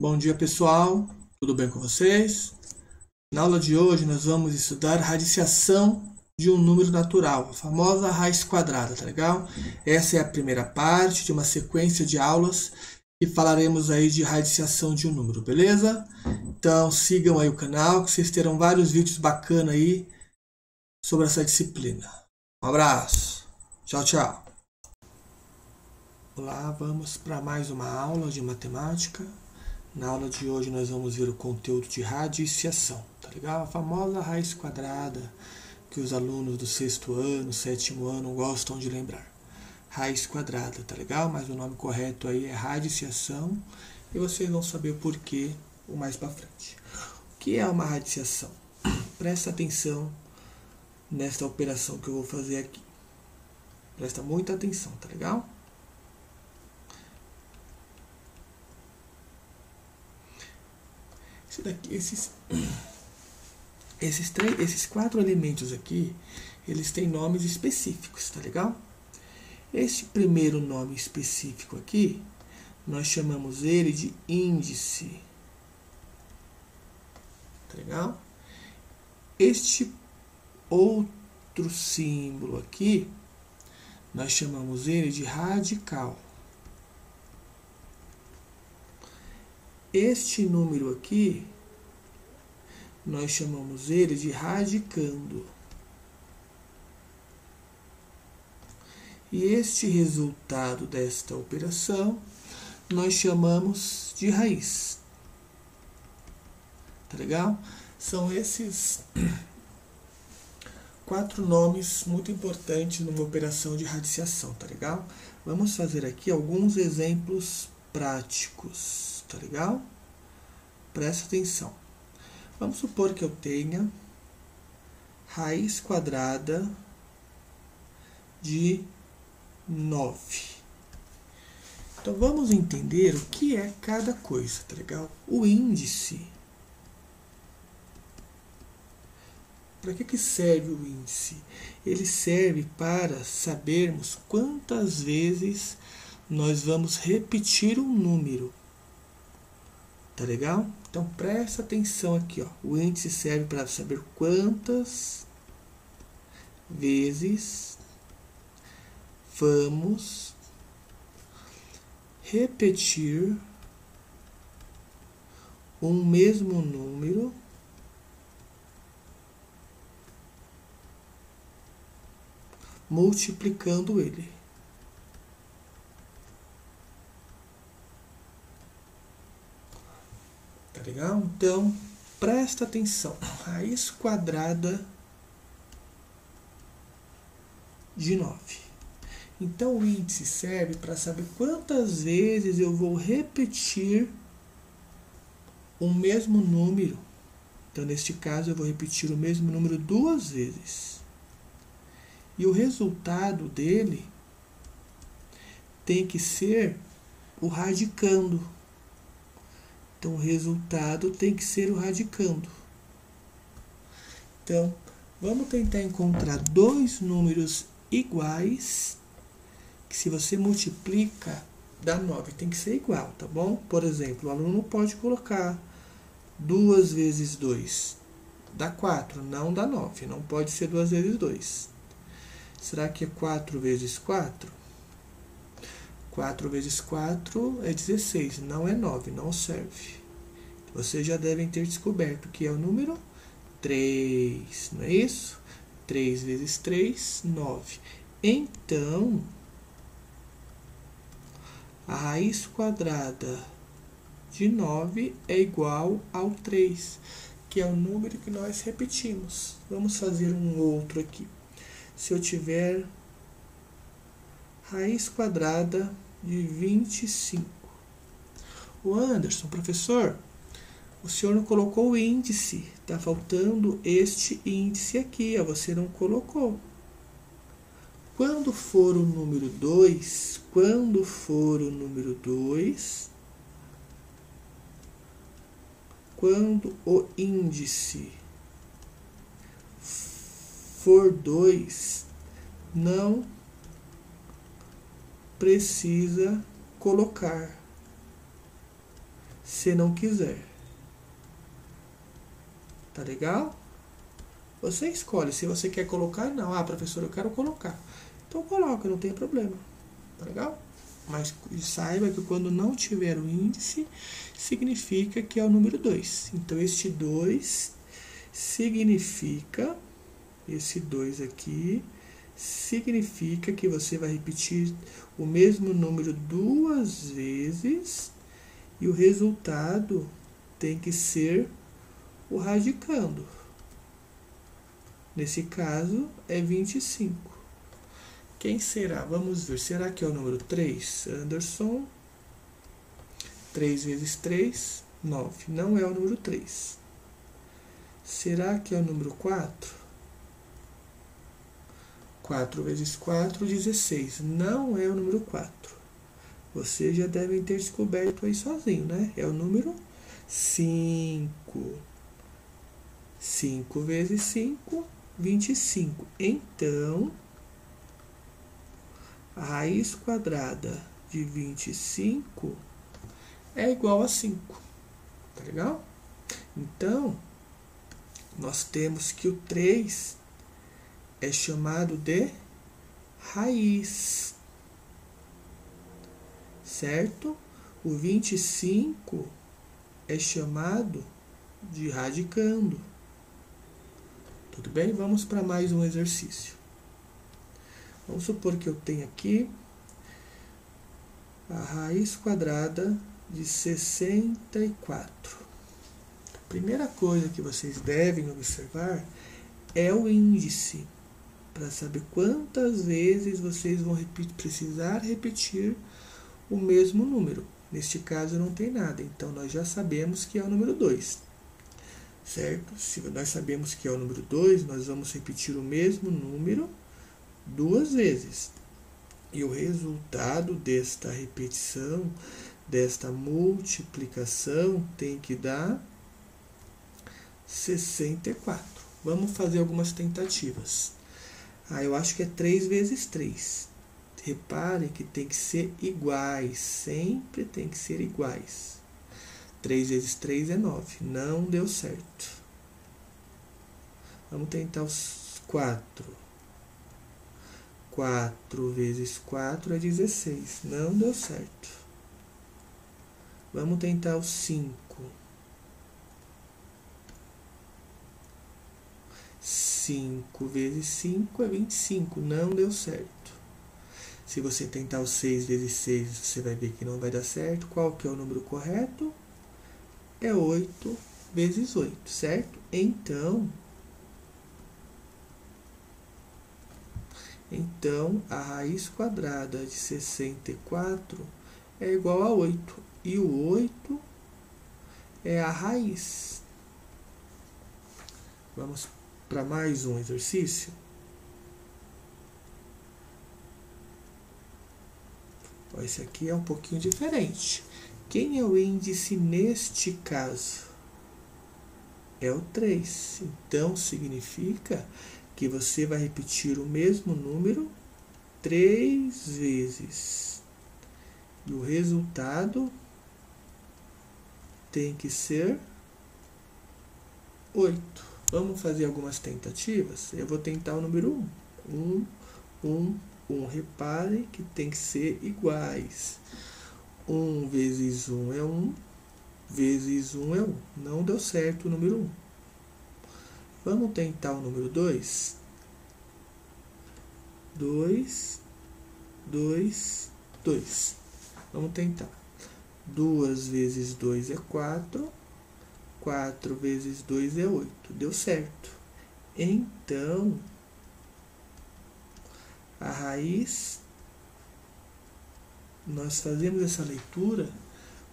Bom dia, pessoal. Tudo bem com vocês? Na aula de hoje nós vamos estudar radiciação de um número natural, a famosa raiz quadrada, tá legal? Essa é a primeira parte de uma sequência de aulas e falaremos aí de radiciação de um número, beleza? Então sigam aí o canal que vocês terão vários vídeos bacanas aí sobre essa disciplina. Um abraço. Tchau, tchau. Olá, vamos para mais uma aula de matemática. Na aula de hoje nós vamos ver o conteúdo de radiciação, tá legal? A famosa raiz quadrada que os alunos do sexto ano, sétimo ano gostam de lembrar. Raiz quadrada, tá legal? Mas o nome correto aí é radiciação e vocês vão saber o porquê mais para frente. O que é uma radiciação? Presta atenção nesta operação que eu vou fazer aqui. Presta muita atenção, tá legal? Esses quatro elementos aqui, eles têm nomes específicos, tá legal? Esse primeiro nome específico aqui, nós chamamos ele de índice, tá legal? Este outro símbolo aqui, nós chamamos ele de radical. Este número aqui, nós chamamos ele de radicando. E este resultado desta operação, nós chamamos de raiz. Tá legal? São esses quatro nomes muito importantes numa operação de radiciação, tá legal? Vamos fazer aqui alguns exemplos práticos, tá legal? Presta atenção. Vamos supor que eu tenha raiz quadrada de 9. Então vamos entender o que é cada coisa, tá legal? O índice. Para que serve o índice? Ele serve para sabermos quantas vezes nós vamos repetir um número. Tá legal? Então presta atenção aqui, ó. O índice serve para saber quantas vezes vamos repetir um mesmo número multiplicando ele. Tá legal? Então, presta atenção. Raiz quadrada de 9. Então, o índice serve para saber quantas vezes eu vou repetir o mesmo número. Então, neste caso, eu vou repetir o mesmo número 2 vezes. E o resultado dele tem que ser o radicando. Então, o resultado tem que ser o radicando. Então, vamos tentar encontrar dois números iguais, que se você multiplica, dá 9. Tem que ser igual, tá bom? Por exemplo, o aluno não pode colocar 2 vezes 2. Dá 4, não dá 9. Não pode ser 2 vezes 2. Será que é 4 vezes 4? 4 vezes 4 é 16, não é 9, não serve. Vocês já devem ter descoberto que é o número 3, não é isso? 3 vezes 3, 9. Então, a raiz quadrada de 9 é igual ao 3, que é o número que nós repetimos. Vamos fazer um outro aqui. Se eu tiver raiz quadrada de 25. O Anderson, professor, o senhor não colocou o índice. Está faltando este índice aqui, ó, você não colocou. Quando for o número 2, quando o índice for 2, não precisa colocar. se não quiser. Tá legal? Você escolhe se você quer colocar ou não. Ah, professor, eu quero colocar. Então coloca, não tem problema. Tá legal? Mas saiba que quando não tiver o índice, significa que é o número 2. Então, este 2 significa, esse 2 aqui, significa que você vai repetir o mesmo número 2 vezes e o resultado tem que ser o radicando. Nesse caso, é 25. Quem será? Vamos ver. Será que é o número 3? Anderson. 3 vezes 3, 9. Não é o número 3. Será que é o número 4? 4 vezes 4, 16. Não é o número 4. Vocês já devem ter descoberto aí sozinho, né? É o número 5. 5 vezes 5, 25. Então, a raiz quadrada de 25 é igual a 5. Tá legal? Então, nós temos que o 3 é chamado de raiz. Certo? O 25 é chamado de radicando. Tudo bem? Vamos para mais um exercício. Vamos supor que eu tenho aqui a raiz quadrada de 64. A primeira coisa que vocês devem observar é o índice, para saber quantas vezes vocês vão precisar repetir o mesmo número. Neste caso não tem nada, então nós já sabemos que é o número 2. Certo? Se nós sabemos que é o número 2, nós vamos repetir o mesmo número 2 vezes. E o resultado desta repetição, desta multiplicação, tem que dar 64. Vamos fazer algumas tentativas. Eu acho que é 3 vezes 3. Reparem que tem que ser iguais. Sempre tem que ser iguais. 3 vezes 3 é 9. Não deu certo. Vamos tentar os 4. 4 vezes 4 é 16. Não deu certo. Vamos tentar os 5. 5 vezes 5 é 25. Não deu certo. Se você tentar o 6 vezes 6, você vai ver que não vai dar certo. Qual que é o número correto? É 8 vezes 8, certo? Então, a raiz quadrada de 64 é igual a 8. E o 8 é a raiz. Vamos para mais um exercício. Esse aqui é um pouquinho diferente. Quem é o índice neste caso? É o 3. Então, significa que você vai repetir o mesmo número 3 vezes. E o resultado tem que ser 8. Vamos fazer algumas tentativas? Eu vou tentar o número 1. 1. Reparem que tem que ser iguais. 1 vezes 1 é 1. Vezes 1 é 1. Não deu certo o número 1. Vamos tentar o número 2. 2. Vamos tentar. 2 vezes 2 é 4. 4 vezes 2 é 8. Deu certo. Então, a raiz, nós fazemos essa leitura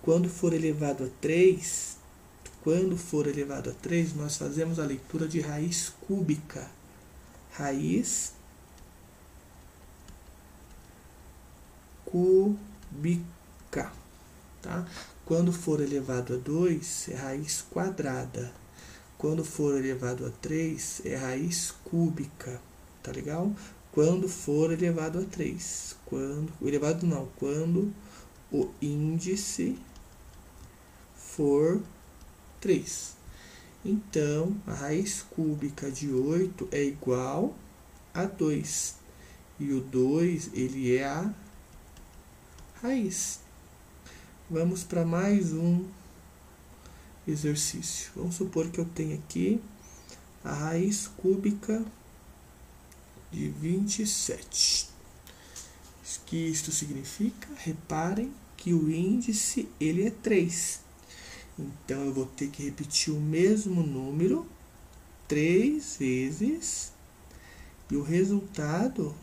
quando for elevado a 3. Quando for elevado a 3, nós fazemos a leitura de raiz cúbica. Raiz cúbica. Tá? Quando for elevado a 2, é raiz quadrada. Quando for elevado a 3, é raiz cúbica. Tá legal? Quando for elevado a 3. Quando o índice for 3. Então, a raiz cúbica de 8 é igual a 2. E o 2, ele é a raiz. Vamos para mais um exercício. Vamos supor que eu tenho aqui a raiz cúbica de 27. O que isto significa? Reparem que o índice ele é 3. Então, eu vou ter que repetir o mesmo número 3 vezes. E o resultado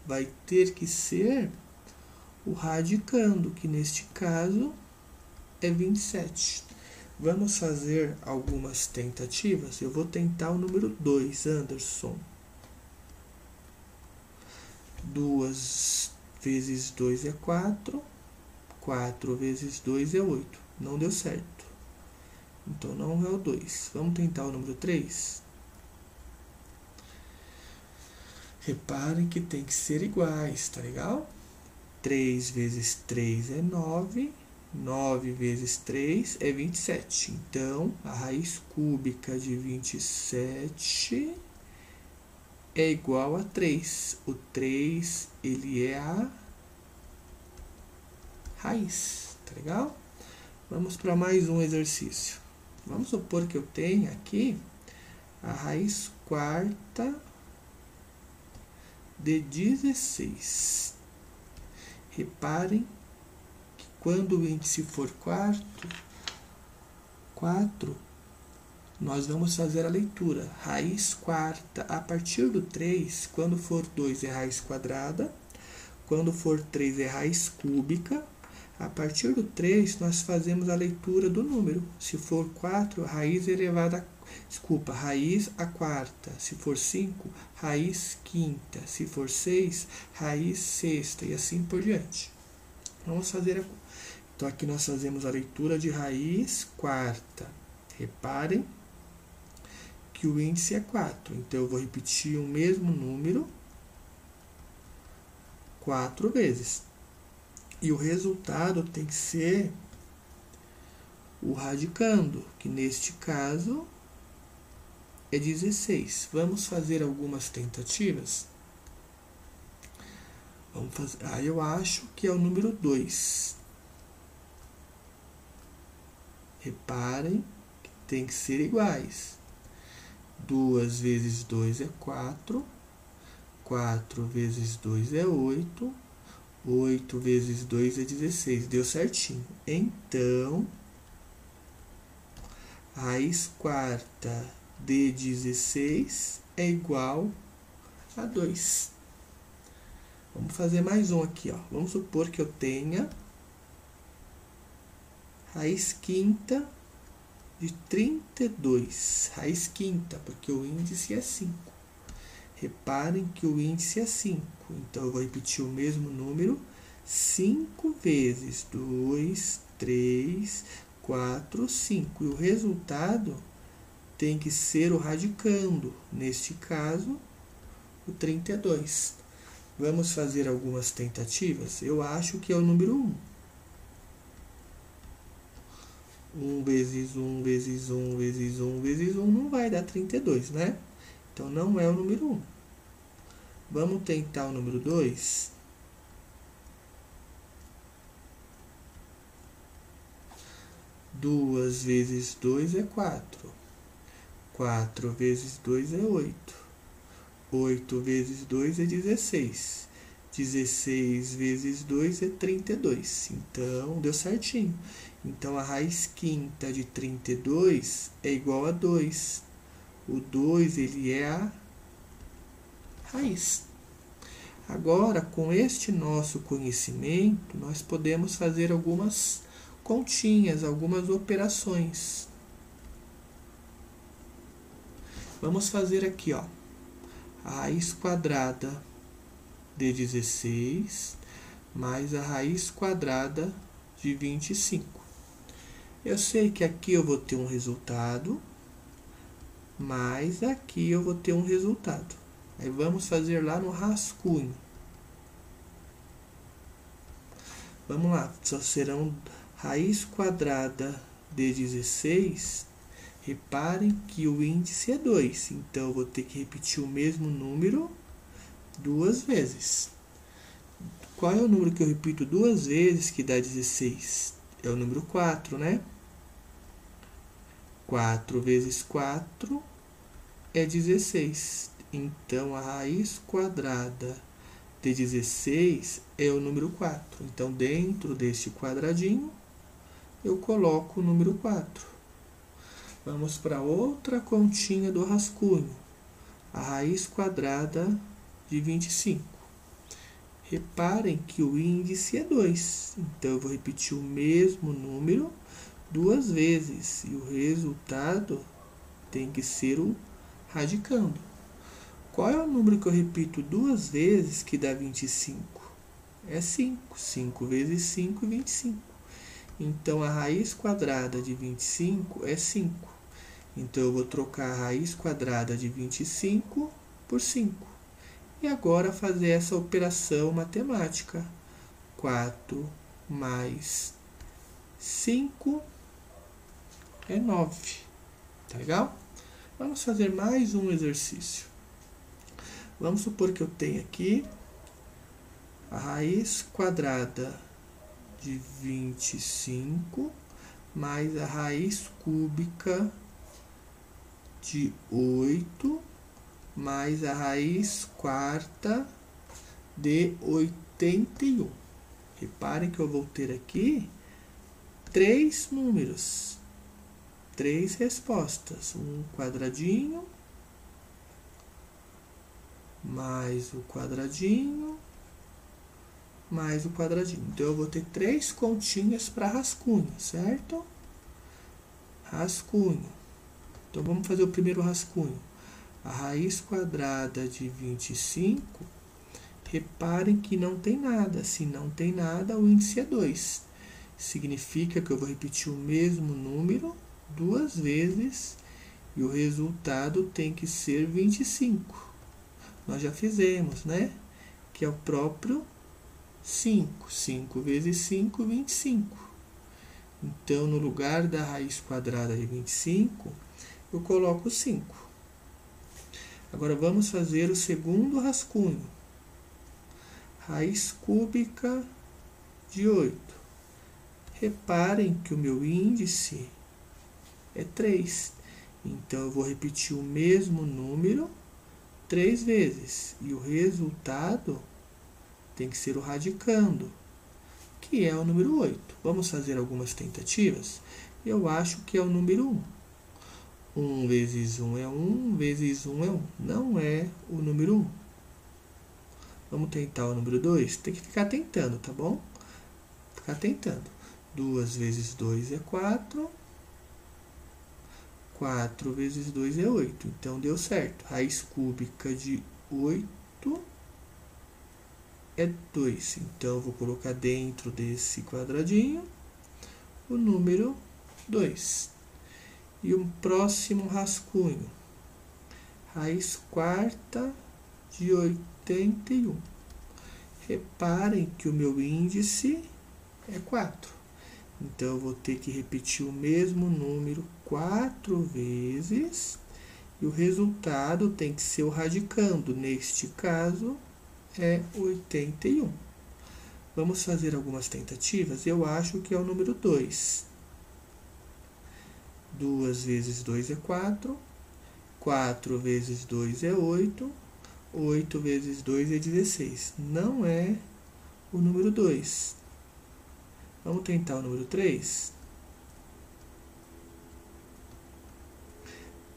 vai ter que ser o radicando, que neste caso é 27. Vamos fazer algumas tentativas. Eu vou tentar o número 2, Anderson. 2 vezes 2 é 4. 4 vezes 2 é 8. Não deu certo. Então, não é o 2. Vamos tentar o número 3. Reparem que tem que ser iguais, tá legal? 3 vezes 3 é 9. 9 vezes 3 é 27. Então, a raiz cúbica de 27 é igual a 3. O 3, ele é a raiz, tá legal? Vamos para mais um exercício. Vamos supor que eu tenha aqui a raiz quarta de 16. Reparem que quando o índice for 4, nós vamos fazer a leitura. Raiz quarta, a partir do 3, quando for 2 é raiz quadrada, quando for 3 é raiz cúbica. A partir do 3, nós fazemos a leitura do número. Se for 4, raiz elevada, raiz a quarta. Se for 5, raiz quinta. Se for 6, raiz sexta. E assim por diante. Vamos fazer então, aqui nós fazemos a leitura de raiz quarta. Reparem que o índice é 4. Então, eu vou repetir o mesmo número 4 vezes. E o resultado tem que ser o radicando, que neste caso é 16. Vamos fazer algumas tentativas? Vamos fazer. Eu acho que é o número 2. Reparem que tem que ser iguais. 2 vezes 2 é 4. 4 vezes 2 é 8. 8 vezes 2 é 16. Deu certinho. Então, a raiz quarta de 16 é igual a 2. Vamos fazer mais um aqui, ó. Vamos supor que eu tenha raiz quinta de 32. Raiz quinta, porque o índice é 5. Reparem que o índice é 5. Então, eu vou repetir o mesmo número 5 vezes 2, 3, 4, 5. E o resultado tem que ser o radicando. Neste caso, o 32. Vamos fazer algumas tentativas? Eu acho que é o número 1. 1 vezes 1 vezes 1 vezes 1 vezes 1 não vai dar 32, né? Então, não é o número 1. Vamos tentar o número 2. Duas vezes 2 é 4. 4 vezes 2 é 8. 8 vezes 2 é 16. 16 vezes 2 é 32. Então, deu certinho. Então, a raiz quinta de 32 é igual a 2. O 2, ele é a raiz. Agora, com este nosso conhecimento, nós podemos fazer algumas continhas, algumas operações. Vamos fazer aqui, ó, a raiz quadrada de 16 mais a raiz quadrada de 25. Eu sei que aqui eu vou ter um resultado, mas aqui eu vou ter um resultado. Aí vamos fazer lá no rascunho. Vamos lá, só serão raiz quadrada de 16, reparem que o índice é 2. Então, eu vou ter que repetir o mesmo número 2 vezes. Qual é o número que eu repito 2 vezes que dá 16? É o número 4, né? 4 vezes 4 é 16. Então, a raiz quadrada de 16 é o número 4. Então, dentro deste quadradinho, eu coloco o número 4. Vamos para outra continha do rascunho. A raiz quadrada de 25. Reparem que o índice é 2. Então, eu vou repetir o mesmo número 2 vezes. E o resultado tem que ser o radicando. Qual é o número que eu repito 2 vezes que dá 25? É 5. 5 vezes 5 é 25. Então, a raiz quadrada de 25 é 5. Então, eu vou trocar a raiz quadrada de 25 por 5. E agora fazer essa operação matemática. 4 mais 5 é 9. Tá legal? Vamos fazer mais um exercício. Vamos supor que eu tenho aqui a raiz quadrada de 25 mais a raiz cúbica de 8 mais a raiz quarta de 81. Reparem que eu vou ter aqui 3 números, 3 respostas. Um quadradinho, mais o quadradinho, mais o quadradinho. Então, eu vou ter 3 continhas para rascunho, certo? Rascunho. Então, vamos fazer o primeiro rascunho. A raiz quadrada de 25, reparem que não tem nada. Se não tem nada, o índice é 2. Significa que eu vou repetir o mesmo número 2 vezes e o resultado tem que ser 25. Nós já fizemos, né? Que é o próprio 5. 5 vezes 5, 25. Então, no lugar da raiz quadrada de 25, eu coloco 5. Agora, vamos fazer o segundo rascunho. Raiz cúbica de 8. Reparem que o meu índice é 3. Então, eu vou repetir o mesmo número 3 vezes. E o resultado tem que ser o radicando, que é o número 8. Vamos fazer algumas tentativas? Eu acho que é o número 1. 1 vezes 1 é 1, vezes 1 é 1. Não é o número 1. Vamos tentar o número 2? Tem que ficar tentando, tá bom? Ficar tentando. 2 vezes 2 é 4. 4 vezes 2 é 8. Então, deu certo. Raiz cúbica de 8 é 2. Então, eu vou colocar dentro desse quadradinho o número 2. E o próximo rascunho. Raiz quarta de 81. Reparem que o meu índice é 4. Então, eu vou ter que repetir o mesmo número 4 vezes. E o resultado tem que ser o radicando. Neste caso, é 81. Vamos fazer algumas tentativas? Eu acho que é o número 2. 2 vezes 2 é 4. 4 vezes 2 é 8. 8 vezes 2 é 16. Não é o número 2. Vamos tentar o número 3.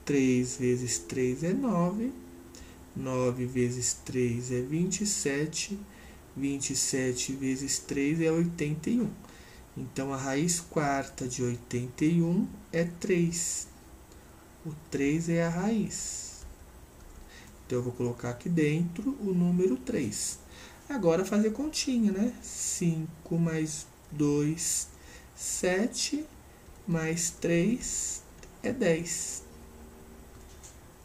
3 vezes 3 é 9. 9 vezes 3 é 27. 27 vezes 3 é 81. Então, a raiz quarta de 81 é 3. O 3 é a raiz. Então, eu vou colocar aqui dentro o número 3. Agora, fazer continha, né? 5 mais 2, 7, mais 3 é 10.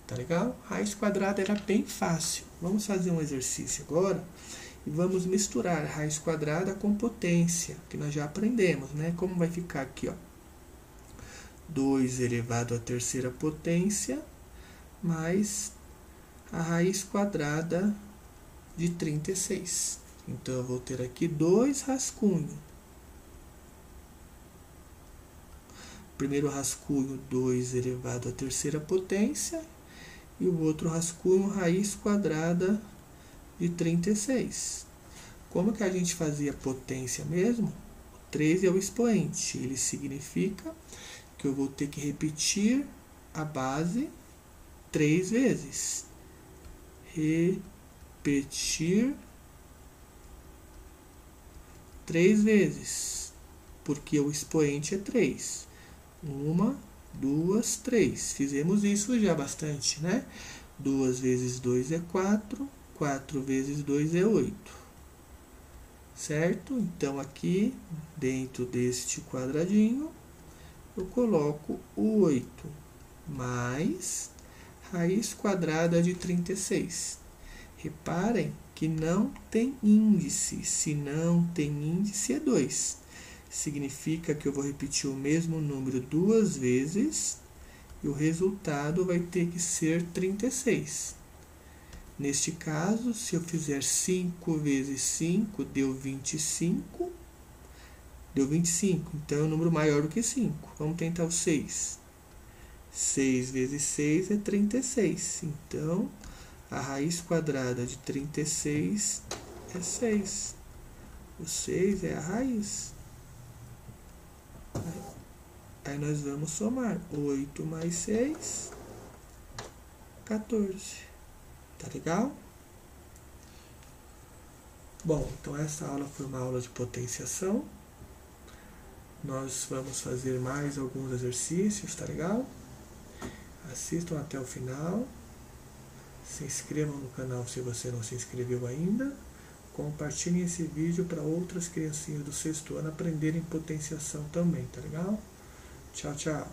Tá legal? Raiz quadrada era bem fácil. Vamos fazer um exercício agora e vamos misturar raiz quadrada com potência, que nós já aprendemos, né? Como vai ficar aqui, ó? 2 elevado à terceira potência, mais a raiz quadrada de 36. Então, eu vou ter aqui 2 rascunhos. Primeiro rascunho, 2 elevado à terceira potência, e o outro rascunho, raiz quadrada de 36. Como que a gente fazia potência mesmo? 3 é o expoente, ele significa que eu vou ter que repetir a base 3 vezes. Repetir 3 vezes, porque o expoente é 3. 1, 2, 3. Fizemos isso já bastante, né? 2 vezes 2 é 4. 4 vezes 2 é 8. Certo? Então, aqui, dentro deste quadradinho, eu coloco o 8 mais raiz quadrada de 36. Reparem que não tem índice. Se não tem índice, é 2. Significa que eu vou repetir o mesmo número 2 vezes e o resultado vai ter que ser 36. Neste caso, se eu fizer 5 vezes 5, deu 25. Deu 25, então é um número maior do que 5. Vamos tentar o 6. 6 vezes 6 é 36. Então, a raiz quadrada de 36 é 6. O 6 é a raiz. Aí nós vamos somar 8 mais 6, 14. Tá legal? Bom, então essa aula foi uma aula de potenciação. Nós vamos fazer mais alguns exercícios, tá legal? Assistam até o final. Se inscrevam no canal se você não se inscreveu ainda. Compartilhem esse vídeo para outras criancinhas do 6º ano aprenderem potenciação também, tá legal? Tchau, tchau.